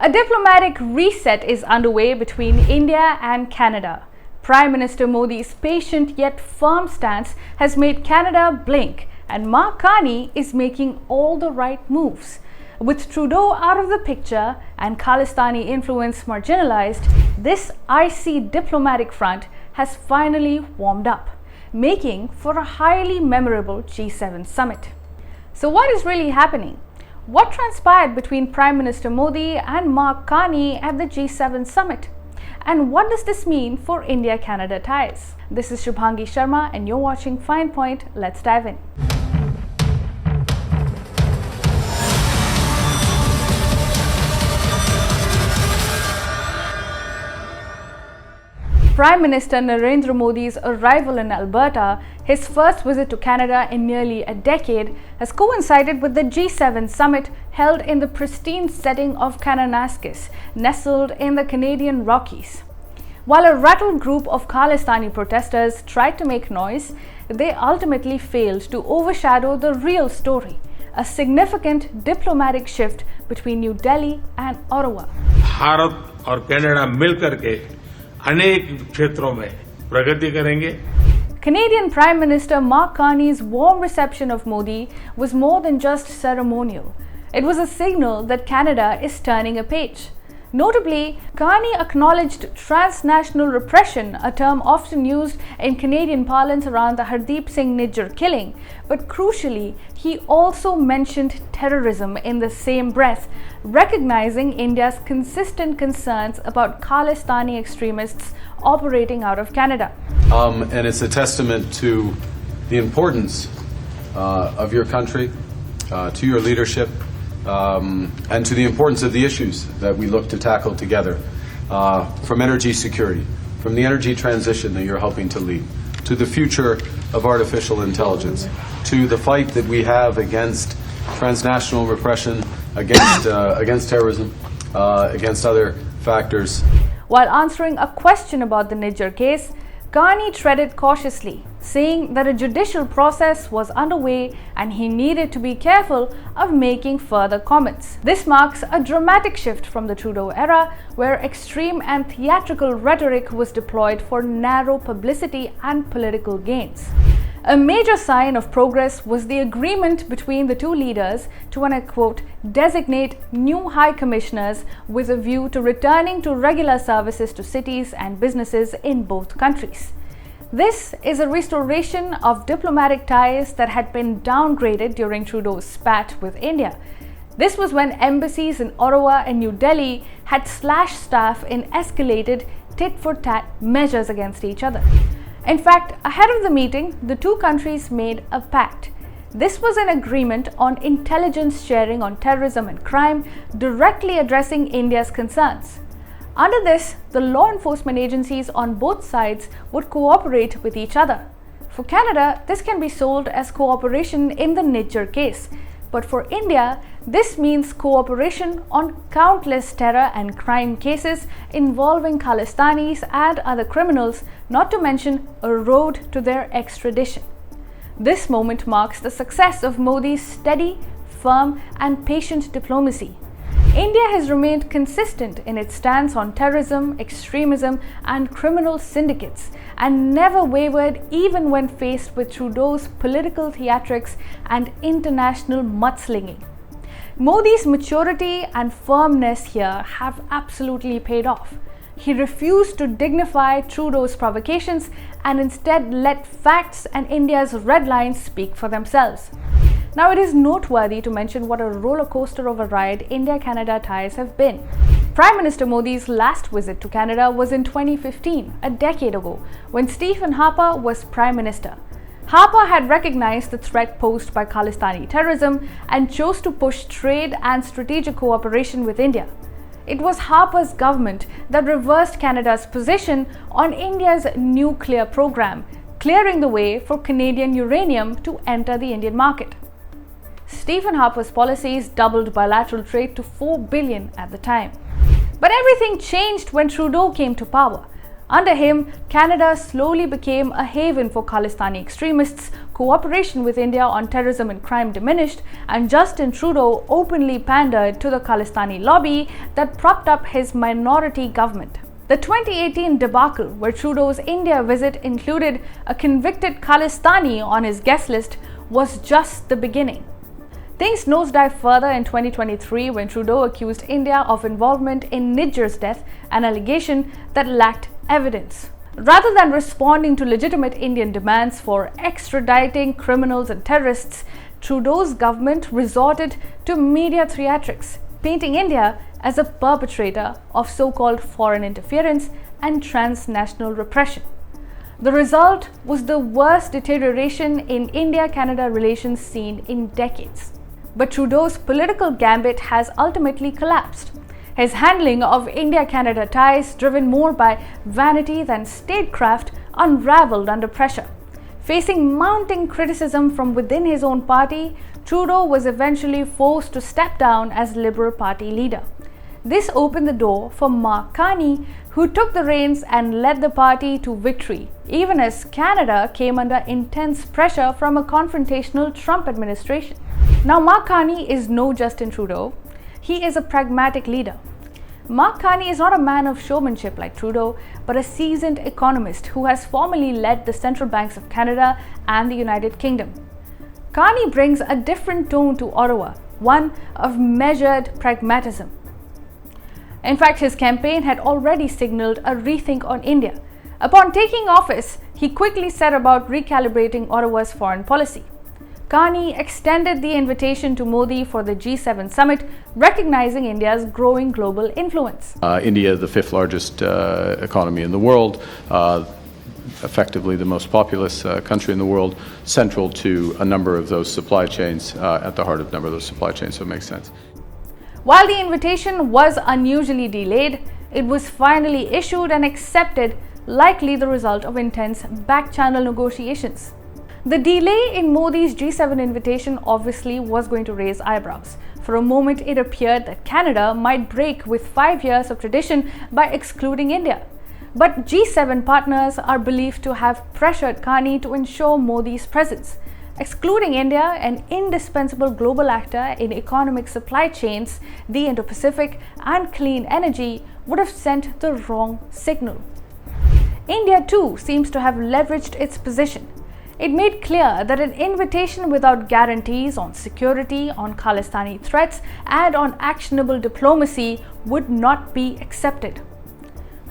A diplomatic reset is underway between India and Canada. Prime Minister Modi's patient yet firm stance has made Canada blink, and Mark Carney is making all the right moves. With Trudeau out of the picture and Khalistani influence marginalised, this icy diplomatic front has finally warmed up, making for a highly memorable G7 summit. So what is really happening? What transpired between Prime Minister Modi and Mark Carney at the G7 summit? And what does this mean for India-Canada ties? This is Shubhangi Sharma and you're watching Finepoint. Let's dive in. Prime Minister Narendra Modi's arrival in Alberta, his first visit to Canada in nearly a decade, has coincided with the G7 summit held in the pristine setting of Kananaskis, nestled in the Canadian Rockies. While a rattled group of Khalistani protesters tried to make noise, they ultimately failed to overshadow the real story, a significant diplomatic shift between New Delhi and Ottawa. Bharat और Canada मिलकर के अनेक क्षेत्रों में प्रगति करेंगे. Canadian Prime Minister Mark Carney's warm reception of Modi was more than just ceremonial. It was a signal that Canada is turning a page. Notably, Carney acknowledged transnational repression, a term often used in Canadian parlance around the Hardeep Singh Nijjar killing, but crucially, he also mentioned terrorism in the same breath, recognizing India's consistent concerns about Khalistani extremists operating out of Canada. And it's a testament to the importance of your country, to your leadership, and to the importance of the issues that we look to tackle together, from energy security, from the energy transition that you're helping to lead, to the future of artificial intelligence, to the fight that we have against transnational repression, against terrorism, against other factors. While answering a question about the Nijjar case, Carney treaded cautiously, saying that a judicial process was underway and he needed to be careful of making further comments. This marks a dramatic shift from the Trudeau era, where extreme and theatrical rhetoric was deployed for narrow publicity and political gains. A major sign of progress was the agreement between the two leaders to, and I quote, designate new high commissioners with a view to returning to regular services to cities and businesses in both countries. This is a restoration of diplomatic ties that had been downgraded during Trudeau's spat with India. This was when embassies in Ottawa and New Delhi had slashed staff in escalated tit-for-tat measures against each other. In fact, ahead of the meeting, the two countries made a pact. This was an agreement on intelligence sharing on terrorism and crime, directly addressing India's concerns. Under this, the law enforcement agencies on both sides would cooperate with each other. For Canada, this can be sold as cooperation in the Nijjar case. But for India, this means cooperation on countless terror and crime cases involving Khalistanis and other criminals, not to mention a road to their extradition. This moment marks the success of Modi's steady, firm, and patient diplomacy. India has remained consistent in its stance on terrorism, extremism, and criminal syndicates, and never wavered even when faced with Trudeau's political theatrics and international mudslinging. Modi's maturity and firmness here have absolutely paid off. He refused to dignify Trudeau's provocations and instead let facts and India's red lines speak for themselves. Now, it is noteworthy to mention what a roller coaster of a ride India-Canada ties have been. Prime Minister Modi's last visit to Canada was in 2015, a decade ago, when Stephen Harper was Prime Minister. Harper had recognized the threat posed by Khalistani terrorism and chose to push trade and strategic cooperation with India. It was Harper's government that reversed Canada's position on India's nuclear program, clearing the way for Canadian uranium to enter the Indian market. Stephen Harper's policies doubled bilateral trade to $4 billion at the time. But everything changed when Trudeau came to power. Under him, Canada slowly became a haven for Khalistani extremists, cooperation with India on terrorism and crime diminished, and Justin Trudeau openly pandered to the Khalistani lobby that propped up his minority government. The 2018 debacle, where Trudeau's India visit included a convicted Khalistani on his guest list, was just the beginning. Things nosedived further in 2023 when Trudeau accused India of involvement in Niger's death, an allegation that lacked evidence. Rather than responding to legitimate Indian demands for extraditing criminals and terrorists, Trudeau's government resorted to media theatrics, painting India as a perpetrator of so-called foreign interference and transnational repression. The result was the worst deterioration in India-Canada relations seen in decades. But Trudeau's political gambit has ultimately collapsed. His handling of India-Canada ties, driven more by vanity than statecraft, unraveled under pressure. Facing mounting criticism from within his own party, Trudeau was eventually forced to step down as Liberal Party leader. This opened the door for Mark Carney, who took the reins and led the party to victory, even as Canada came under intense pressure from a confrontational Trump administration. Now, Mark Carney is no Justin Trudeau. He is a pragmatic leader. Mark Carney is not a man of showmanship like Trudeau, but a seasoned economist who has formerly led the central banks of Canada and the United Kingdom. Carney brings a different tone to Ottawa, one of measured pragmatism. In fact, his campaign had already signaled a rethink on India. Upon taking office, he quickly set about recalibrating Ottawa's foreign policy. Carney extended the invitation to Modi for the G7 summit, recognizing India's growing global influence. India, the fifth largest economy in the world, effectively the most populous country in the world, central to a number of those supply chains, at the heart of a number of those supply chains, so it makes sense. While the invitation was unusually delayed, it was finally issued and accepted, likely the result of intense back-channel negotiations. The delay in Modi's G7 invitation obviously was going to raise eyebrows. For a moment, it appeared that Canada might break with 5 years of tradition by excluding India. But G7 partners are believed to have pressured Carney to ensure Modi's presence. Excluding India, an indispensable global actor in economic supply chains, the Indo-Pacific, and clean energy, would have sent the wrong signal. India too seems to have leveraged its position. It made clear that an invitation without guarantees on security, on Khalistani threats, and on actionable diplomacy would not be accepted.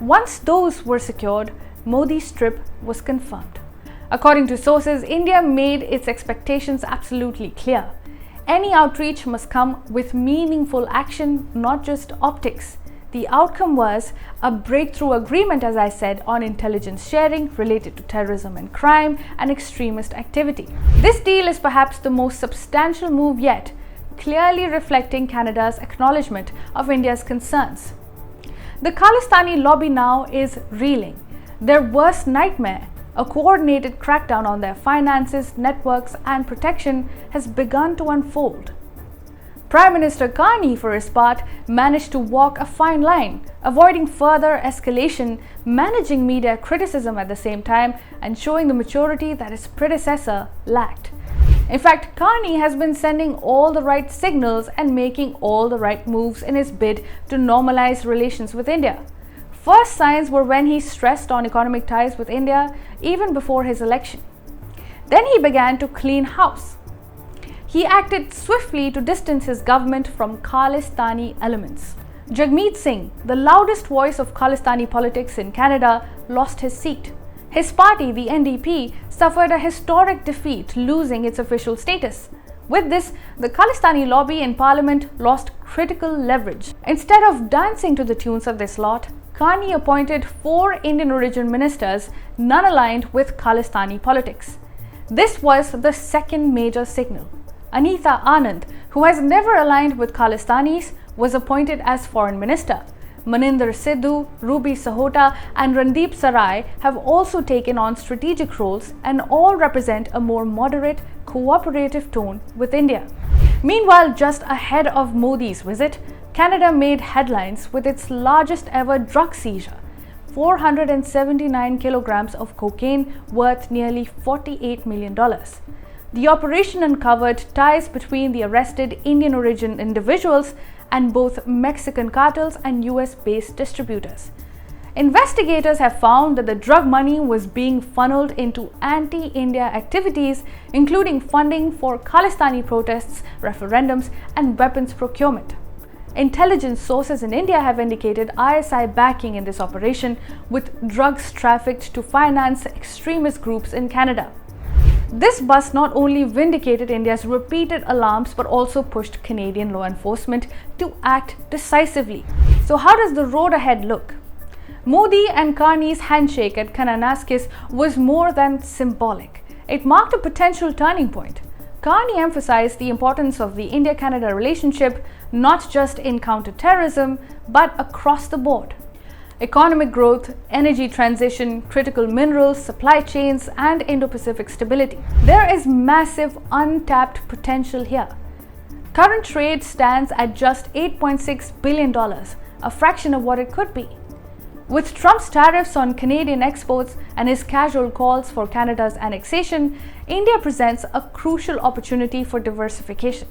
Once those were secured, Modi's trip was confirmed. According to sources, India made its expectations absolutely clear. Any outreach must come with meaningful action, not just optics. The outcome was a breakthrough agreement, as I said, on intelligence sharing related to terrorism and crime and extremist activity. This deal is perhaps the most substantial move yet, clearly reflecting Canada's acknowledgement of India's concerns. The Khalistani lobby now is reeling. Their worst nightmare, a coordinated crackdown on their finances, networks, and protection, has begun to unfold. Prime Minister Carney, for his part, managed to walk a fine line, avoiding further escalation, managing media criticism at the same time, and showing the maturity that his predecessor lacked. In fact, Carney has been sending all the right signals and making all the right moves in his bid to normalize relations with India. First signs were when he stressed on economic ties with India even before his election. Then he began to clean house. He acted swiftly to distance his government from Khalistani elements. Jagmeet Singh, the loudest voice of Khalistani politics in Canada, lost his seat. His party, the NDP, suffered a historic defeat, losing its official status. With this, the Khalistani lobby in Parliament lost critical leverage. Instead of dancing to the tunes of this lot, Carney appointed 4 Indian origin ministers, none aligned with Khalistani politics. This was the second major signal. Anita Anand, who has never aligned with Khalistanis, was appointed as foreign minister. Maninder Sidhu, Ruby Sahota, and Randeep Sarai have also taken on strategic roles and all represent a more moderate, cooperative tone with India. Meanwhile, just ahead of Modi's visit, Canada made headlines with its largest ever drug seizure. 479 kilograms of cocaine worth nearly $48 million. The operation uncovered ties between the arrested Indian origin individuals and both Mexican cartels and US-based distributors. Investigators have found that the drug money was being funneled into anti-India activities, including funding for Khalistani protests, referendums, and weapons procurement. Intelligence sources in India have indicated ISI backing in this operation, with drugs trafficked to finance extremist groups in Canada. This bust not only vindicated India's repeated alarms but also pushed Canadian law enforcement to act decisively. So how does the road ahead look? Modi and Carney's handshake at Kananaskis was more than symbolic. It marked a potential turning point. Carney emphasized the importance of the India-Canada relationship not just in counter-terrorism but across the board. Economic growth, energy transition, critical minerals, supply chains, and Indo-Pacific stability. There is massive untapped potential here. Current trade stands at just $8.6 billion, a fraction of what it could be. With Trump's tariffs on Canadian exports and his casual calls for Canada's annexation, India presents a crucial opportunity for diversification.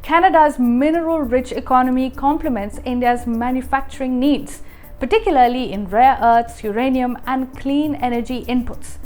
Canada's mineral-rich economy complements India's manufacturing needs, particularly in rare earths, uranium, and clean energy inputs.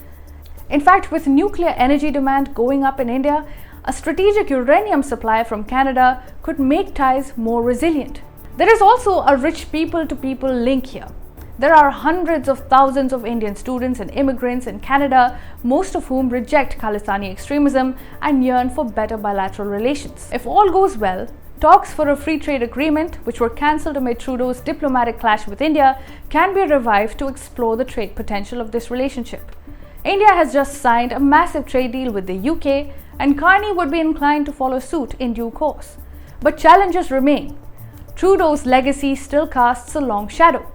In fact, with nuclear energy demand going up in India, a strategic uranium supply from Canada could make ties more resilient. There is also a rich people-to-people link here. There are hundreds of thousands of Indian students and immigrants in Canada, most of whom reject Khalistani extremism and yearn for better bilateral relations. If all goes well, talks for a free trade agreement, which were cancelled amid Trudeau's diplomatic clash with India, can be revived to explore the trade potential of this relationship. India has just signed a massive trade deal with the UK, and Carney would be inclined to follow suit in due course. But challenges remain. Trudeau's legacy still casts a long shadow.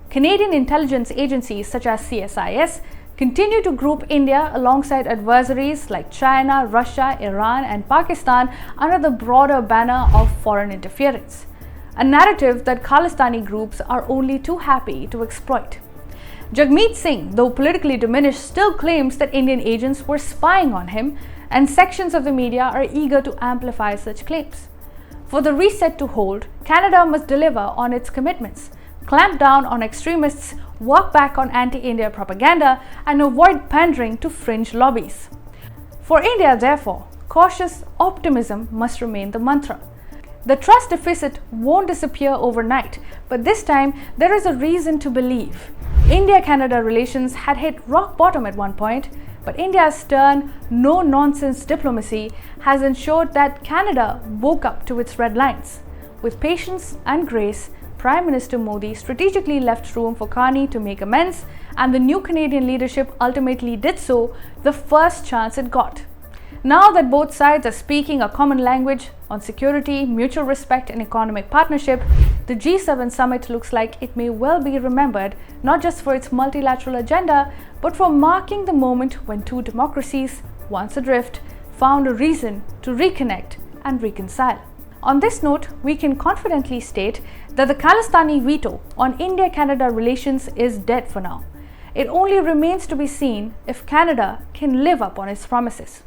Canadian intelligence agencies such as CSIS continue to group India alongside adversaries like China, Russia, Iran, and Pakistan under the broader banner of foreign interference, a narrative that Khalistani groups are only too happy to exploit. Jagmeet Singh, though politically diminished, still claims that Indian agents were spying on him, and sections of the media are eager to amplify such claims. For the reset to hold, Canada must deliver on its commitments, clamp down on extremists, work back on anti-India propaganda, and avoid pandering to fringe lobbies. For India, therefore, cautious optimism must remain the mantra. The trust deficit won't disappear overnight, but this time there is a reason to believe. India-Canada relations had hit rock bottom at one point, but India's stern, no-nonsense diplomacy has ensured that Canada woke up to its red lines. With patience and grace, Prime Minister Modi strategically left room for Carney to make amends, and the new Canadian leadership ultimately did so the first chance it got. Now that both sides are speaking a common language on security, mutual respect, and economic partnership, the G7 summit looks like it may well be remembered not just for its multilateral agenda, but for marking the moment when two democracies, once adrift, found a reason to reconnect and reconcile. On this note, we can confidently state that the Khalistani veto on India-Canada relations is dead for now. It only remains to be seen if Canada can live up on its promises.